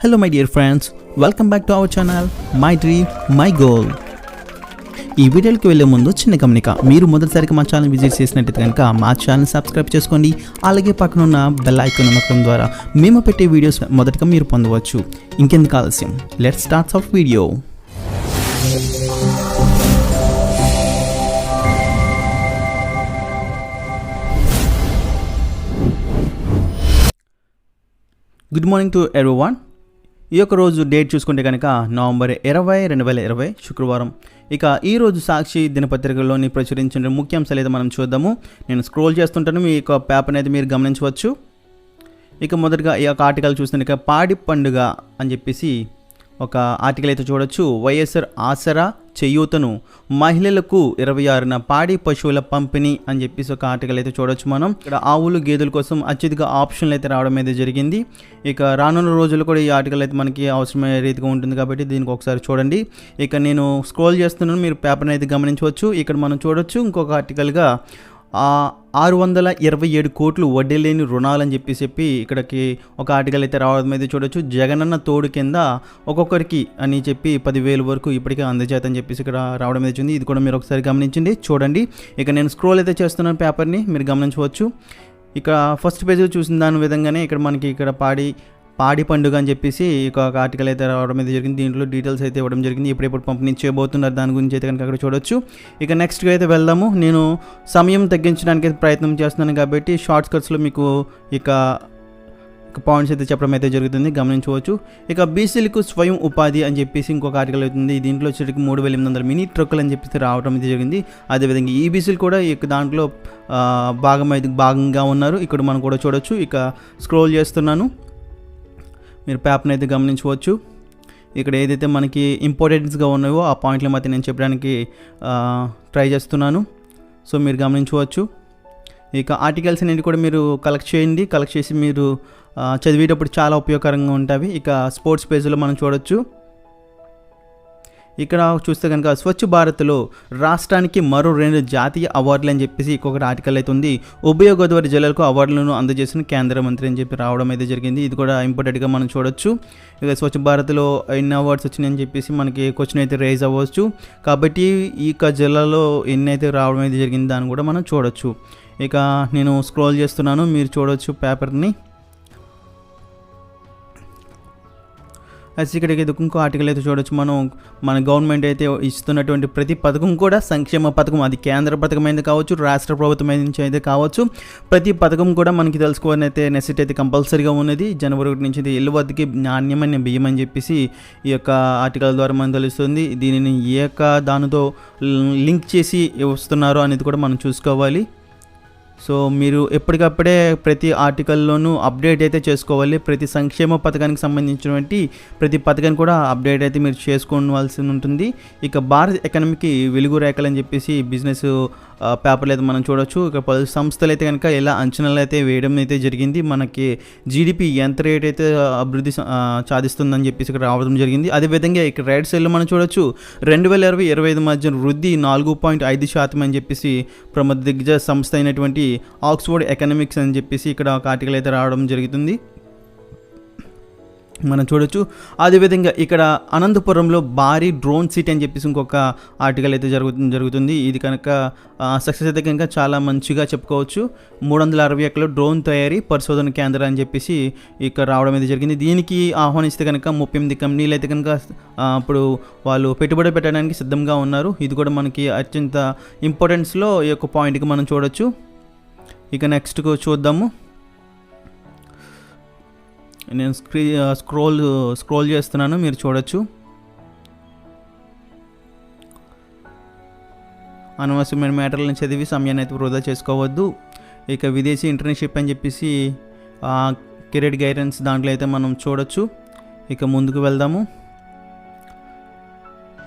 Hello my dear friends, welcome back to our channel My Dream My Goal. ఈ వీడియోకి వెళ్ళే ముందు చిన్న గమనిక, మీరు మొదటిసారిగా మా ఛానల్ విజిట్ చేసినట్టయితే కనుక మా ఛానల్ సబ్స్క్రైబ్ చేసుకోండి. అలాగే పక్కన ఉన్న బెల్ ఐకాన్ నొక్కడం ద్వారా మేము పెట్టే వీడియోస్ మొదటగా మీరు పొందవచ్చు. ఇంకెందుకు ఆలస్యం, let's start our video. Good morning to everyone. ఈ యొక్క రోజు డేట్ చూసుకుంటే కనుక నవంబర్ 20, 2020 శుక్రవారం. ఇక ఈరోజు సాక్షి దినపత్రికలోని ప్రచురించిన ముఖ్యాంశాలు అయితే మనం చూద్దాము. నేను స్క్రోల్ చేస్తుంటాను, మీ యొక్క పేపర్ని అయితే మీరు గమనించవచ్చు. ఇక మొదటగా ఈ యొక్క ఆర్టికల్ చూస్తుంటే పాడి పండుగ అని చెప్పేసి ఒక ఆర్టికల్ అయితే చూడొచ్చు. వైఎస్ఆర్ ఆసరా చేయూతను మహిళలకు 26న పాడి పశువుల పంపిణీ అని చెప్పేసి ఒక ఆర్టికల్ అయితే చూడొచ్చు. మనం ఇక్కడ ఆవులు గేదెల కోసం అత్యధిక ఆప్షన్లు అయితే రావడం అయితే జరిగింది. ఇక రానున్న రోజుల్లో కూడా ఈ ఆర్టికల్ అయితే మనకి అవసరమైన రీతిగా ఉంటుంది కాబట్టి దీనికి ఒకసారి చూడండి. ఇక నేను స్క్రోల్ చేస్తున్నాను, మీరు పేపర్ని అయితే గమనించవచ్చు. ఇక్కడ మనం చూడొచ్చు ఇంకొక ఆర్టికల్గా 627 కోట్లు వడ్డీ లేని రుణాలని చెప్పి ఇక్కడికి ఒక ఆర్టికల్ అయితే రావడం అయితే చూడొచ్చు. జగనన్న తోడు కింద ఒక్కొక్కరికి అని చెప్పి 10,000 వరకు ఇప్పటికే అందజేతని చెప్పేసి ఇక్కడ రావడం అయితే ఉంది. ఇది కూడా మీరు ఒకసారి గమనించండి, చూడండి. ఇక నేను స్క్రోల్ అయితే చేస్తున్నాను, పేపర్ని మీరు గమనించవచ్చు. ఇక ఫస్ట్ పేజ్లో చూసిన దాని విధంగానే ఇక్కడ మనకి ఇక్కడ పాడి పండుగ అని చెప్పేసి ఒక ఆర్టికల్ అయితే రావడం అయితే జరిగింది. దీంట్లో డీటెయిల్స్ అయితే ఇవ్వడం జరిగింది. ఎప్పుడెప్పుడు పంపిణీ చేయబోతున్నారు దాని గురించి అయితే కనుక అక్కడ చూడొచ్చు. ఇక నెక్స్ట్గా అయితే వెళ్దాము. నేను సమయం తగ్గించడానికి ప్రయత్నం చేస్తున్నాను కాబట్టి షార్ట్స్ కట్స్లో మీకు ఇక పాయింట్స్ అయితే చెప్పడం అయితే జరుగుతుంది, గమనించవచ్చు. ఇక బీసీలకు స్వయం ఉపాధి అని చెప్పేసి ఇంకొక ఆర్టికల్ అవుతుంది. దీంట్లో వచ్చేటికి 3,800 మినీ ట్రక్కులు అని చెప్పేసి రావడం అయితే జరిగింది. అదేవిధంగా ఈబీసీలు కూడా ఇక దాంట్లో భాగంగా ఉన్నారు. ఇక్కడ మనం కూడా చూడొచ్చు. ఇక స్క్రోల్ చేస్తున్నాను, మీరు పేపర్ని అయితే గమనించవచ్చు. ఇక్కడ ఏదైతే మనకి ఇంపార్టెంట్స్గా ఉన్నాయో ఆ పాయింట్లు మధ్య నేను చెప్పడానికి ట్రై చేస్తున్నాను. సో మీరు గమనించవచ్చు. ఇక ఆర్టికల్స్ అనేవి కూడా మీరు కలెక్ట్ చేయండి. కలెక్ట్ చేసి మీరు చదివేటప్పుడు చాలా ఉపయోగకరంగా ఉంటాయి. ఇక స్పోర్ట్స్ పేజ్లో మనం చూడొచ్చు. ఇక్కడ చూస్తే కనుక స్వచ్ఛ భారత్లో రాష్ట్రానికి మరో 2 జాతీయ అవార్డులు అని చెప్పేసి ఇంకొకటి ఆర్టికల్ అయితే ఉంది. ఉభయ గోదావరి జిల్లాలకు అవార్డులను అందజేసిన కేంద్ర మంత్రి అని చెప్పి రావడం అయితే జరిగింది. ఇది కూడా ఇంపార్టెంట్గా మనం చూడొచ్చు. ఇక స్వచ్ఛ భారత్లో ఎన్ని అవార్డ్స్ వచ్చినాయని చెప్పేసి మనకి క్వశ్చన్ అయితే రైజ్ అవ్వచ్చు. కాబట్టి ఈ జిల్లాలో ఎన్ని అయితే రావడం అయితే జరిగింది దాన్ని కూడా మనం చూడొచ్చు. ఇక నేను స్క్రోల్ చేస్తున్నాను, మీరు చూడొచ్చు పేపర్ని. ఇక్కడికి ఇంకో ఆర్టికల్ అయితే చూడొచ్చు. మన గవర్నమెంట్ అయితే ఇస్తున్నటువంటి ప్రతి పథకం కూడా సంక్షేమ పథకం, అది కేంద్ర పథకం అయితే కావచ్చు, రాష్ట్ర ప్రభుత్వం నుంచి అయితే కావచ్చు, ప్రతి పథకం కూడా మనకి తెలుసుకోవాలని అయితే నెసిటీ అయితే కంపల్సరీగా ఉన్నది. జనవరి 1 నుంచి ఇల్లు వద్దకి నాణ్యమైన బియ్యం అని చెప్పేసి ఈ యొక్క ఆర్టికల్ ద్వారా మనకు తెలుస్తుంది. దీనిని ఏ యొక్క దానితో లింక్ చేసి వస్తున్నారో అనేది కూడా మనం చూసుకోవాలి. సో మీరు ఎప్పటికప్పుడే ప్రతి ఆర్టికల్లోనూ అప్డేట్ అయితే చేసుకోవాలి. ప్రతి సంక్షేమ పథకానికి సంబంధించినటువంటి ప్రతి పథకాన్ని కూడా అప్డేట్ అయితే మీరు చేసుకోవాల్సి ఉంటుంది. ఇక భారత ఎకనామీకి వెలుగు రేఖలు అని చెప్పేసి బిజినెస్ పేపర్లు అయితే మనం చూడవచ్చు. ఇక పలు సంస్థలు అయితే కనుక ఎలా అంచనాలు అయితే వేయడం అయితే జరిగింది. మనకి జీడిపి ఎంత రేట్ అయితే అభివృద్ధి సాధిస్తుందని చెప్పేసి ఇక్కడ రావడం జరిగింది. అదేవిధంగా ఇక్కడ రైట్ సైడ్లో మనం చూడొచ్చు 2020-25 మధ్య వృద్ధి 4.5% అని చెప్పేసి ప్రముఖ దిగ్గజ సంస్థ అయినటువంటి ఆక్స్ఫర్డ్ ఎకనామిక్స్ అని చెప్పేసి ఇక్కడ ఒక ఆర్టికల్ అయితే రావడం జరుగుతుంది, మనం చూడొచ్చు. అదేవిధంగా ఇక్కడ అనంతపురంలో భారీ డ్రోన్ సిటీ అని చెప్పేసి ఇంకొక ఆర్టికల్ అయితే జరుగుతుంది. ఇది కనుక సక్సెస్ అయితే కనుక చాలా మంచిగా చెప్పుకోవచ్చు. 360 ఎకరాల డ్రోన్ తయారీ పరిశోధన కేంద్రం అని చెప్పేసి ఇక్కడ రావడం అయితే జరిగింది. దీనికి ఆహ్వానిస్తే కనుక 38 కంపెనీలు అయితే కనుక ఇప్పుడు వాళ్ళు పెట్టుబడి పెట్టడానికి సిద్ధంగా ఉన్నారు. ఇది కూడా మనకి అత్యంత ఇంపార్టెన్స్లో ఈ యొక్క పాయింట్కి మనం చూడొచ్చు. ఇక నెక్స్ట్కు చూద్దాము. నేను స్క్రోల్ చేస్తున్నాను, మీరు చూడొచ్చు. అనవసరమైన మ్యాటర్లను చదివి సమయాన్ని అయితే వృధా చేసుకోవద్దు. ఇక విదేశీ ఇంటర్న్షిప్ అని చెప్పేసి కెరీర్ గైడెన్స్ దాంట్లో అయితే మనం చూడొచ్చు. ఇక ముందుకు వెళ్దాము.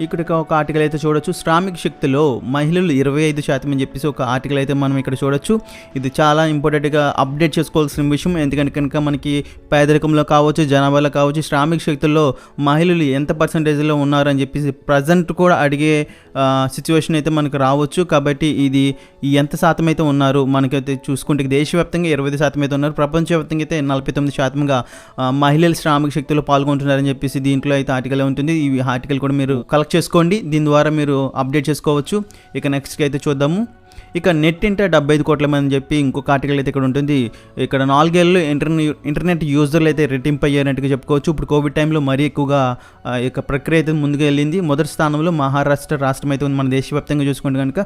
ఇక్కడ ఒక ఆర్టికల్ అయితే చూడొచ్చు. శ్రామిక శక్తిలో మహిళలు 25% అని చెప్పేసి ఒక ఆర్టికల్ అయితే మనం ఇక్కడ చూడొచ్చు. ఇది చాలా ఇంపార్టెంట్గా అప్డేట్ చేసుకోవాల్సిన విషయం. ఎందుకంటే కనుక మనకి పేదరికంలో కావచ్చు, జనాభాలో కావచ్చు, శ్రామిక శక్తుల్లో మహిళలు ఎంత పర్సంటేజ్లో ఉన్నారని చెప్పేసి ప్రజెంట్ కూడా అడిగే సిచ్యువేషన్ అయితే మనకు రావచ్చు. కాబట్టి ఇది ఎంత శాతం అయితే ఉన్నారు మనకైతే చూసుకుంటే దేశవ్యాప్తంగా 25% అయితే ఉన్నారు, ప్రపంచవ్యాప్తంగా అయితే 49%గా మహిళలు శ్రామిక శక్తిలో పాల్గొంటున్నారని చెప్పేసి దీంట్లో అయితే ఆర్టికల్ ఉంటుంది. ఈ ఆర్టికల్ కూడా మీరు కలెక్ట్ చేసుకోండి, దీని ద్వారా మీరు అప్డేట్ చేసుకోవచ్చు. ఇక నెక్స్ట్కి అయితే చూద్దాము. ఇక నెట్ ఇంట 75 కోట్ల మంది అని చెప్పి ఇంకొక ఆర్టికల్ అయితే ఇక్కడ ఉంటుంది. ఇక్కడ 4 ఏళ్ళు ఇంటర్నెట్ యూజర్లు అయితే రెట్టింపు అయ్యారన్నట్టుగా చెప్పుకోవచ్చు. ఇప్పుడు కోవిడ్ టైంలో మరీ ఎక్కువగా ఇక ప్రక్రియ అయితే ముందుకు వెళ్ళింది. మొదటి స్థానంలో మహారాష్ట్ర రాష్ట్రం అయితే ఉంది. మన దేశవ్యాప్తంగా చూసుకుంటే కనుక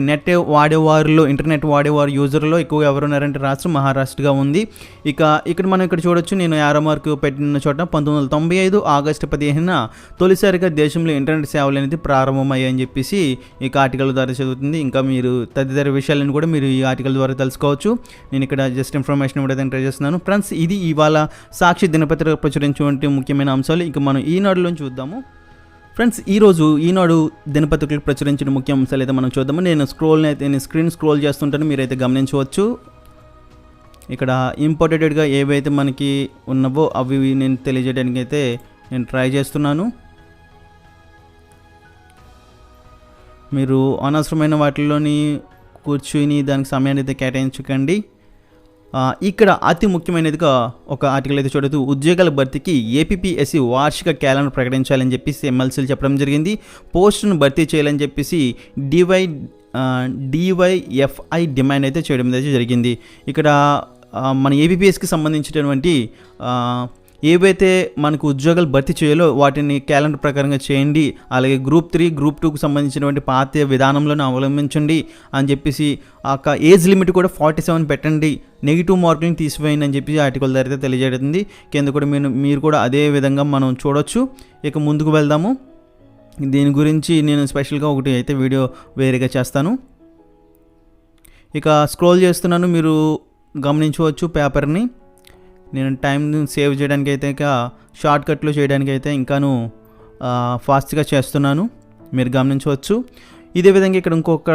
నెట్ వాడేవారిలో, ఇంటర్నెట్ వాడేవారు యూజర్లో ఎక్కువగా ఎవరున్నారంటే రాష్ట్రం మహారాష్ట్రగా ఉంది. ఇక ఇక్కడ మనం ఇక్కడ చూడొచ్చు, నేను యారో మార్కు పెట్టిన చోట 1995 ఆగస్టు 15న తొలిసారిగా దేశంలో ఇంటర్నెట్ సేవలు అనేది ప్రారంభమయ్యాయని చెప్పేసి ఈ ఆర్టికల్ ద్వారా చదువుతుంది. ఇంకా మీరు తదితర విషయాలను కూడా మీరు ఈ ఆర్టికల్ ద్వారా తెలుసుకోవచ్చు. నేను ఇక్కడ జస్ట్ ఇన్ఫర్మేషన్ ఇవ్వడానికి ట్రై చేస్తున్నాను. ఫ్రెండ్స్, ఇది ఇవాళ సాక్షి దినపత్రిక ప్రచురించినటువంటి ముఖ్యమైన అంశాలు. ఇంకా మనం ఈనాడులో చూద్దాము. ఫ్రెండ్స్, ఈరోజు ఈనాడు దినపత్రికలు ప్రచురించిన ముఖ్య అంశాలు అయితే మనం చూద్దాము. నేను స్క్రీన్ స్క్రోల్ చేస్తుంటాను, మీరైతే గమనించవచ్చు. ఇక్కడ ఇంపార్టెంట్గా ఏవైతే మనకి ఉన్నావో అవి నేను తెలియజేయడానికి అయితే నేను ట్రై చేస్తున్నాను. మీరు అనవసరమైన వాటిల్లోని కూర్చుని దానికి సమయాన్ని అయితే కేటాయించకండి. ఇక్కడ అతి ముఖ్యమైనదిగా ఒక ఆర్టికల్ అయితే చూడదు. ఉద్యోగాల భర్తీకి ఏపీపీఎస్సీ వార్షిక క్యాలెండర్ ప్రకటించాలని చెప్పేసి ఎమ్మెల్సీలు చెప్పడం జరిగింది. పోస్టును భర్తీ చేయాలని చెప్పేసి డివైఎఫ్ఐ డిమాండ్ అయితే చేయడం అయితే జరిగింది. ఇక్కడ మన ఏపీపీఎస్కి సంబంధించినటువంటి ఏవైతే మనకు ఉద్యోగాలు భర్తీ చేయాలో వాటిని క్యాలెండర్ ప్రకారంగా చేయండి. అలాగే గ్రూప్ 3, గ్రూప్ 2కు సంబంధించినటువంటి పాత విధానంలోనే అవలంబించండి అని చెప్పేసి ఆ ఏజ్ లిమిట్ కూడా 47 పెట్టండి, నెగిటివ్ మార్కులను తీసివేయండి అని చెప్పి ఆర్టికల్ ద్వారా తెలియజేస్తుంది. కింద కూడా మీరు కూడా అదే విధంగా మనం చూడొచ్చు. ఇక ముందుకు వెళ్దాము. దీని గురించి నేను స్పెషల్గా ఒకటి అయితే వీడియో వేరేగా చేస్తాను. ఇక స్క్రోల్ చేస్తున్నాను, మీరు గమనించవచ్చు పేపర్ని. నేను టైం సేవ్ చేయడానికి అయితే ఇక షార్ట్కట్లు చేయడానికి అయితే ఇంకాను ఫాస్ట్గా చేస్తున్నాను, మీరు గమనించవచ్చు. ఇదే విధంగా ఇక్కడ ఇంకొక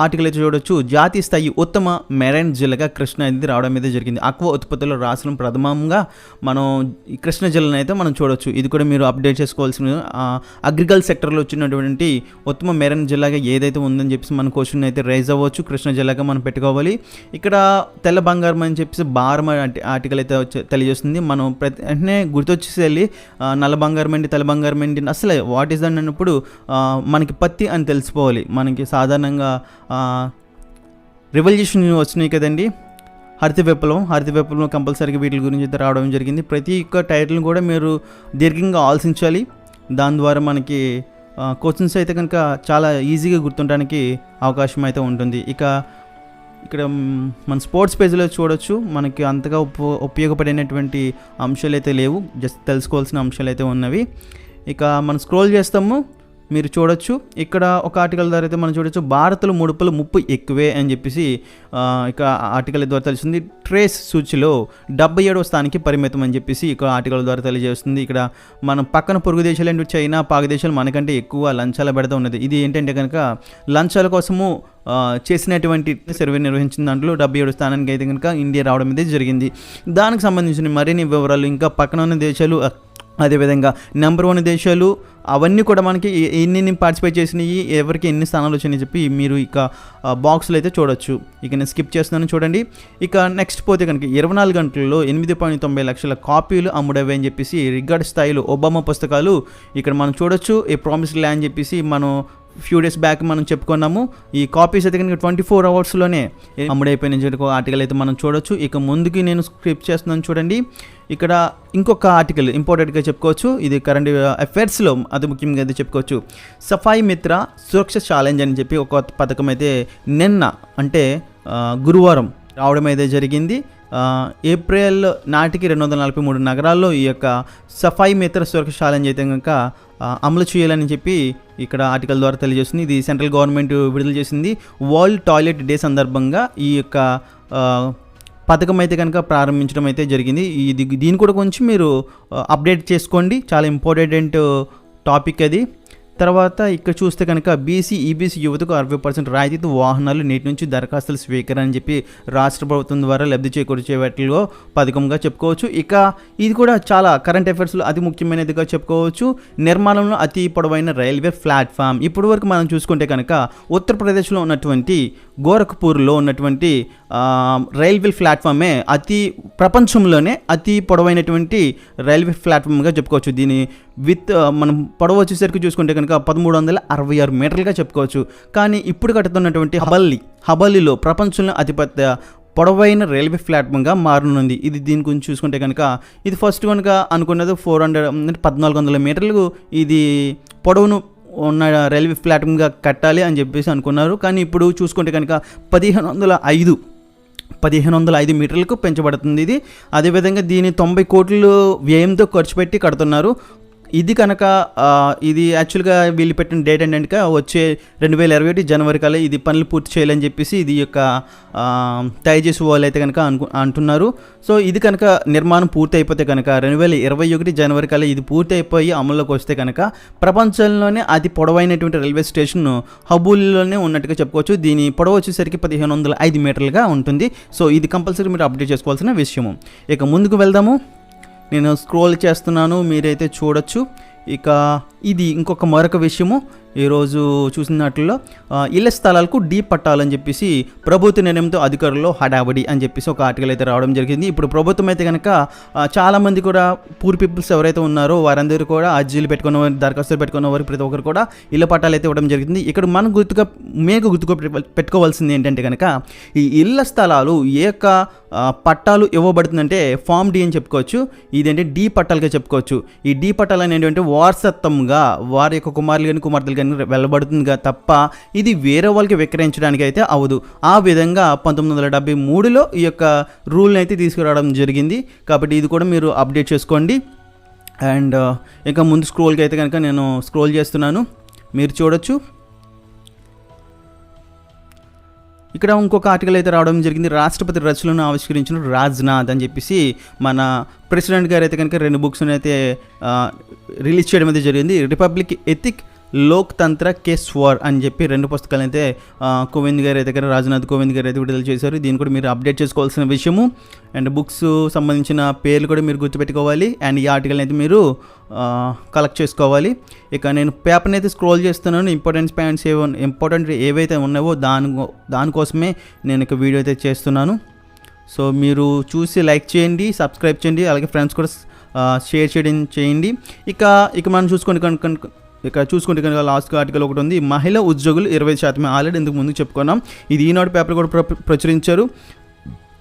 ఆర్టికల్ అయితే చూడొచ్చు. జాతీయ స్థాయి ఉత్తమ మెరైన్ జిల్లాగా కృష్ణా అనేది రావడం అయితే జరిగింది. ఆక్వా ఉత్పత్తుల్లో రాష్ట్రం ప్రథమంగా మనం ఈ కృష్ణా జిల్లాను అయితే మనం చూడొచ్చు. ఇది కూడా మీరు అప్డేట్ చేసుకోవాల్సిన అగ్రికల్చర్ సెక్టర్లో వచ్చినటువంటి ఉత్తమ మెరైన్ జిల్లాగా ఏదైతే ఉందని చెప్పేసి మన క్వశ్చన్ అయితే రైజ్ అవ్వచ్చు. కృష్ణా జిల్లాగా మనం పెట్టుకోవాలి. ఇక్కడ తెల్ల బంగారం అని చెప్పేసి భారం ఆర్టికల్ అయితే తెలియజేస్తుంది. మనం వెంటనే గుర్తొచ్చేసి వెళ్ళి నల్ల బంగారం ఏంటి, తెల్ల బంగారం ఏంటి, అసలు వాట్ ఈస్ అన్నప్పుడు మనకి పత్తి అని తెలిసిపోవాలి. మనకి సాధారణంగా రెవల్యూషన్ వచ్చినాయి కదండి, హరిత విప్లవం కంపల్సరీగా వీటి గురించి అయితే రావడం జరిగింది. ప్రతి ఒక్క టైటిల్ని కూడా మీరు దీర్ఘంగా ఆలోచించాలి. దాని ద్వారా మనకి క్వశ్చన్స్ అయితే కనుక చాలా ఈజీగా గుర్తుండడానికి అవకాశం అయితే ఉంటుంది. ఇక్కడ మన స్పోర్ట్స్ పేజ్లో చూడొచ్చు, మనకి అంతగా ఉపయోగపడినటువంటి అంశాలు అయితే లేవు, జస్ట్ తెలుసుకోవాల్సిన అంశాలు అయితే ఉన్నవి. ఇక మనం స్క్రోల్ చేస్తాము, మీరు చూడొచ్చు. ఇక్కడ ఒక ఆర్టికల్ ద్వారా అయితే మనం చూడొచ్చు, భారత్లో ముడుపులు ముప్పు ఎక్కువే అని చెప్పేసి ఇక ఆర్టికల్ ద్వారా తెలుస్తుంది. ట్రేస్ సూచిలో 77వ స్థానానికి పరిమితం అని చెప్పేసి ఇక ఆర్టికల్ ద్వారా తెలియజేస్తుంది. ఇక్కడ మనం పక్కన పొరుగు దేశాలు అంటే చైనా, పాక్ దేశాలు మనకంటే ఎక్కువ లంచాల పెడతా ఉన్నది. ఇది ఏంటంటే కనుక లంచాల కోసము చేసినటువంటి సర్వే నిర్వహించిన దాంట్లో 77వ స్థానానికి అయితే కనుక ఇండియా రావడం అయితే జరిగింది. దానికి సంబంధించిన మరిన్ని వివరాలు ఇంకా పక్కన ఉన్న దేశాలు, అదేవిధంగా నెంబర్ 1 దేశాలు అవన్నీ కూడా మనకి ఎన్ని పార్టిసిపేట్ చేసినాయి, ఎవరికి ఎన్ని స్థానాలు వచ్చినాయి చెప్పి మీరు ఇక బాక్స్లో అయితే చూడొచ్చు. ఇక నేను స్కిప్ చేస్తున్నాను, చూడండి. ఇక నెక్స్ట్ పోతే కనుక 24 గంటల్లో 8.90 లక్షల కాపీలు అమ్ముడవే అని చెప్పేసి రికార్డ్ స్థాయిలో ఒబామా పుస్తకాలు ఇక్కడ మనం చూడొచ్చు. ఏ ప్రామిస్డ్ ల్యాండ్ అని చెప్పేసి మనం ఫ్యూ డేస్ బ్యాక్ మనం చెప్పుకున్నాము. ఈ కాపీస్ అయితే కనుక 24 అవర్స్లోనే అమ్ముడైపోయిన ఆర్టికల్ అయితే మనం చూడొచ్చు. ఇక ముందుకి నేను స్క్రిప్ట్ చేస్తున్నాను, చూడండి. ఇక్కడ ఇంకొక ఆర్టికల్ ఇంపార్టెంట్గా చెప్పుకోవచ్చు, ఇది కరెంట్ అఫైర్స్లో అతి ముఖ్యంగా అయితే చెప్పుకోవచ్చు. సఫాయి మిత్ర సురక్ష ఛాలెంజ్ అని చెప్పి ఒక పథకం అయితే నిన్న అంటే గురువారం రావడం అయితే జరిగింది. ఏప్రిల్ నాటికి 243 నగరాల్లో ఈ యొక్క సఫాయి మిత్ర సురక్ష ఛాలెంజ్ అయితే కనుక అమలు చేయాలని చెప్పి ఇక్కడ ఆర్టికల్ ద్వారా తెలియజేస్తుంది. ఇది సెంట్రల్ గవర్నమెంట్ విడుదల చేసింది. వరల్డ్ టాయిలెట్ డే సందర్భంగా ఈ యొక్క పథకం అయితే కనుక ప్రారంభించడం అయితే జరిగింది. దీని కూడా కొంచెం మీరు అప్డేట్ చేసుకోండి, చాలా ఇంపార్టెంట్ టాపిక్ అది. తర్వాత ఇక్కడ చూస్తే కనుక బీసీ, ఈబీసీ యువతకు 60% రాయితీతో వాహనాలు నేటి నుంచి దరఖాస్తుల స్వీకరణ అని చెప్పి రాష్ట్ర ప్రభుత్వం ద్వారా లబ్ధి చేకూర్చే వాటిలో పథకంగా చెప్పుకోవచ్చు. ఇక ఇది కూడా చాలా కరెంట్ అఫైర్స్లో అతి ముఖ్యమైనదిగా చెప్పుకోవచ్చు. నిర్మాణంలో అతి పొడవైన రైల్వే ప్లాట్ఫామ్. ఇప్పటి వరకు మనం చూసుకుంటే కనుక ఉత్తరప్రదేశ్లో ఉన్నటువంటి గోరఖ్పూర్లో ఉన్నటువంటి రైల్వే ప్లాట్ఫామే ప్రపంచంలోనే అతి పొడవైనటువంటి రైల్వే ప్లాట్ఫామ్గా చెప్పుకోవచ్చు. దీని మనం పొడవు వచ్చేసరికి చూసుకుంటే కనుక 1366 మీటర్లుగా చెప్పుకోవచ్చు. కానీ ఇప్పుడు కట్టుతున్నటువంటి హబల్లిలో ప్రపంచంలో అతిపెద్ద పొడవైన రైల్వే ప్లాట్ఫామ్గా మారనుంది. ఇది దీని గురించి చూసుకుంటే కనుక ఇది ఫస్ట్ కనుక అనుకున్నది 1400 మీటర్లు ఇది పొడవును ఉన్న రైల్వే ప్లాట్ఫామ్గా కట్టాలి అని చెప్పేసి అనుకున్నారు. కానీ ఇప్పుడు చూసుకుంటే కనుక 1505 మీటర్లకు పెంచబడుతుంది ఇది. అదేవిధంగా దీని 90 కోట్ల వ్యయంతో ఖర్చు పెట్టి కడుతున్నారు. ఇది కనుక ఇది యాక్చువల్గా వీళ్ళు పెట్టిన డేట్ ఏంటంటే వచ్చే 2021 జనవరి కల్లా ఇది పనులు పూర్తి చేయాలని చెప్పేసి ఇది యొక్క తయారు చేసే వాళ్ళు అయితే కనుక అంటున్నారు. సో ఇది కనుక నిర్మాణం పూర్తి అయిపోతే కనుక 2021 జనవరి కల్లా ఇది పూర్తి అయిపోయి అమల్లోకి వస్తే కనుక ప్రపంచంలోనే అతి పొడవైనటువంటి రైల్వే స్టేషన్ హబూల్లోనే ఉన్నట్టుగా చెప్పుకోవచ్చు. దీని పొడవు వచ్చేసరికి 1505 మీటర్లుగా ఉంటుంది. సో ఇది కంపల్సరీ మీరు అప్డేట్ చేసుకోవాల్సిన విషయము. ఇక ముందుకు వెళ్దాము. నేను స్క్రోల్ చేస్తున్నాను, మీరైతే చూడొచ్చు. ఇక ఇది మరొక విషయము ఈరోజు చూసినట్లో ఇళ్ల స్థలాలకు డీ పట్టాలని చెప్పేసి ప్రభుత్వ నిర్ణయంతో అధికారుల్లో హడాబడి అని చెప్పేసి ఒక ఆర్టికల్ అయితే రావడం జరిగింది. ఇప్పుడు ప్రభుత్వం అయితే కనుక చాలామంది కూడా పూర్ పీపుల్స్ ఎవరైతే ఉన్నారో వారందరూ కూడా అర్జీలు పెట్టుకున్న వారు, దరఖాస్తులు పెట్టుకున్న వారు ప్రతి ఒక్కరు కూడా ఇళ్ల పట్టాలు అయితే ఇవ్వడం జరిగింది. ఇక్కడ మనం గుర్తుగా పెట్టుకోవాల్సింది ఏంటంటే కనుక ఈ ఇళ్ల స్థలాలు ఏ యొక్క పట్టాలు ఇవ్వబడుతుందంటే ఫామ్ డి అని చెప్పుకోవచ్చు. ఇదేంటే డీ పట్టాలుగా చెప్పుకోవచ్చు. ఈ డీ పట్టాలు అని ఏంటంటే వారసత్వంగా వారి యొక్క కుమారులు కానీ కుమార్తెలు వెళ్ళబడుతుందిగా తప్ప ఇది వేరే వాళ్ళకి విక్రయించడానికి అయితే అవదు. ఆ విధంగా 1973లో ఈ యొక్క రూల్ని అయితే తీసుకురావడం జరిగింది. కాబట్టి ఇది కూడా మీరు అప్డేట్ చేసుకోండి. అండ్ ఇంకా ముందు స్క్రోల్కి అయితే కనుక నేను స్క్రోల్ చేస్తున్నాను, మీరు చూడొచ్చు. ఇక్కడ ఇంకొక ఆర్టికల్ అయితే రావడం జరిగింది. రాష్ట్రపతి రచనలను ఆవిష్కరించిన రాజ్నాథ్ అని చెప్పేసి మన ప్రెసిడెంట్ గారు అయితే కనుక 2 బుక్స్ అయితే రిలీజ్ చేయడం అయితే జరిగింది. రిపబ్లిక్ ఎథిక్, లోక్ తంత్ర కే స్వర్ అని చెప్పి 2 పుస్తకాలు అయితే కోవింద్ గారు అయితే రాజ్నాథ్ కోవింద్ గారు అయితే విడుదల చేశారు. దీన్ని కూడా మీరు అప్డేట్ చేసుకోవాల్సిన విషయము. అండ్ బుక్స్ సంబంధించిన పేర్లు కూడా మీరు గుర్తుపెట్టుకోవాలి. అండ్ ఈ ఆర్టికల్ అయితే మీరు కలెక్ట్ చేసుకోవాలి. ఇక నేను పేపర్ని అయితే స్క్రోల్ చేస్తున్నాను. ఇంపార్టెంట్ ఏవైతే ఉన్నాయో దానికోసమే నేను ఇక వీడియో అయితే చేస్తున్నాను. సో మీరు చూసి లైక్ చేయండి, సబ్స్క్రైబ్ చేయండి, అలాగే ఫ్రెండ్స్ కూడా షేర్ చేయండి. ఇక మనం చూసుకుంటే కనుక లాస్ట్ ఆర్టికల్ ఒకటి ఉంది. మహిళా ఉద్యోగులు 20% ఆల్రెడీ ఇందుకు ముందు చెప్పుకున్నాం. ఇది ఈనాడు పేపర్ కూడా ప్రచురించారు.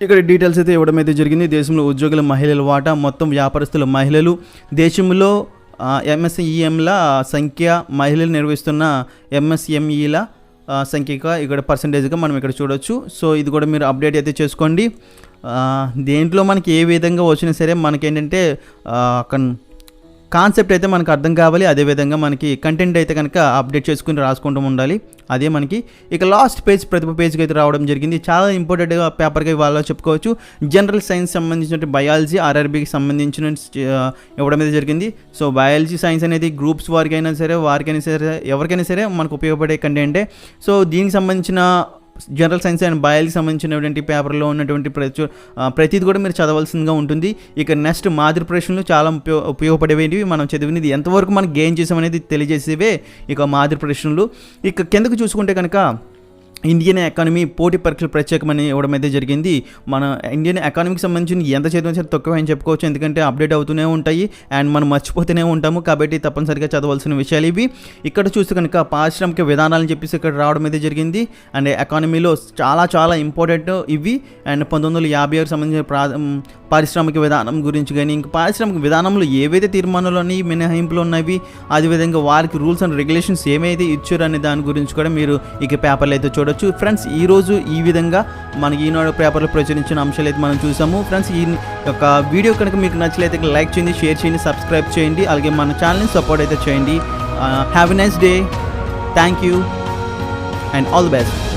ఇక్కడ డీటెయిల్స్ అయితే ఇవ్వడం అయితే జరిగింది. దేశంలో ఉద్యోగుల మహిళల వాటా, మొత్తం వ్యాపారస్తుల మహిళలు, దేశంలో ఎంఎస్ఈఎంల సంఖ్య, మహిళలు నిర్వహిస్తున్న ఎంఎస్ఎంఈల సంఖ్యగా ఇక్కడ పర్సంటేజ్గా మనం ఇక్కడ చూడొచ్చు. సో ఇది కూడా మీరు అప్డేట్ అయితే చేసుకోండి. దేంట్లో మనకి ఏ విధంగా వచ్చినా సరే మనకేంటంటే కాన్సెప్ట్ అయితే మనకు అర్థం కావాలి. అదేవిధంగా మనకి కంటెంట్ అయితే కనుక అప్డేట్ చేసుకుని రాసుకుంటూ ఉండాలి. అదే మనకి ఇక లాస్ట్ పేజ్ ప్రతిభ పేజ్కి అయితే రావడం జరిగింది. చాలా ఇంపార్టెంట్గా పేపర్గా ఇవాళ చెప్పుకోవచ్చు. జనరల్ సైన్స్ సంబంధించిన బయాలజీ, ఆర్ఆర్బీకి సంబంధించిన ఇవ్వడం అయితే జరిగింది. సో బయాలజీ సైన్స్ అనేది గ్రూప్స్ వారికైనా సరే ఎవరికైనా సరే మనకు ఉపయోగపడే కంటెంటే. సో దీనికి సంబంధించిన జనరల్ సైన్స్ అండ్ బయాలజీ సంబంధించినటువంటి పేపర్లో ఉన్నటువంటి ప్రతిది కూడా మీరు చదవాల్సిందిగా ఉంటుంది. ఇక నెక్స్ట్ మాదిరి ప్రశ్నలు చాలా ఉపయోగపడేవి. మనం చదివినది ఎంతవరకు మనం గెయిన్ చేసామనేది తెలియజేసేవే ఇక మాదిరి ప్రశ్నలు. ఇక కిందకు చూసుకుంటే కనుక ఇండియన్ ఎకానమీ పోటీ పరీక్షలు ప్రత్యేకమని ఇవ్వడం అయితే జరిగింది. మన ఇండియన్ ఎకానమీకి సంబంధించి ఎంత చదివినా సరే తక్కువ అని చెప్పుకోవచ్చు. ఎందుకంటే అప్డేట్ అవుతూనే ఉంటాయి అండ్ మనం మర్చిపోతూనే ఉంటాము. కాబట్టి తప్పనిసరిగా చదవాల్సిన విషయాలు ఇవి. ఇక్కడ చూస్తే కనుక పారిశ్రామిక విధానాలని చెప్పేసి ఇక్కడ రావడం అయితే జరిగింది. అండ్ ఎకానమీలో చాలా చాలా ఇంపార్టెంట్ ఇవి. అండ్ 1956 సంబంధించిన పారిశ్రామిక విధానం గురించి కానీ ఇంకా పారిశ్రామిక విధానంలో ఏవైతే తీర్మానాలు ఉన్నాయి, మినహాయింపులు ఉన్నవి, అదేవిధంగా వారికి రూల్స్ అండ్ రెగ్యులేషన్స్ ఏమైతే ఇచ్చారు అనే దాని గురించి కూడా మీరు ఇక పేపర్లు అయితే చూడొచ్చు. ఫ్రెండ్స్ ఈరోజు ఈ విధంగా మనకి ఈనాడు పేపర్లో ప్రచురించిన అంశాలు అయితే మనం చూసాము. ఫ్రెండ్స్ ఈ యొక్క వీడియో కనుక మీకు నచ్చినట్లయితే లైక్ చేయండి, షేర్ చేయండి, సబ్స్క్రైబ్ చేయండి, అలాగే మన ఛానల్ని సపోర్ట్ అయితే చేయండి. Have a nice day. Thank you and all the best.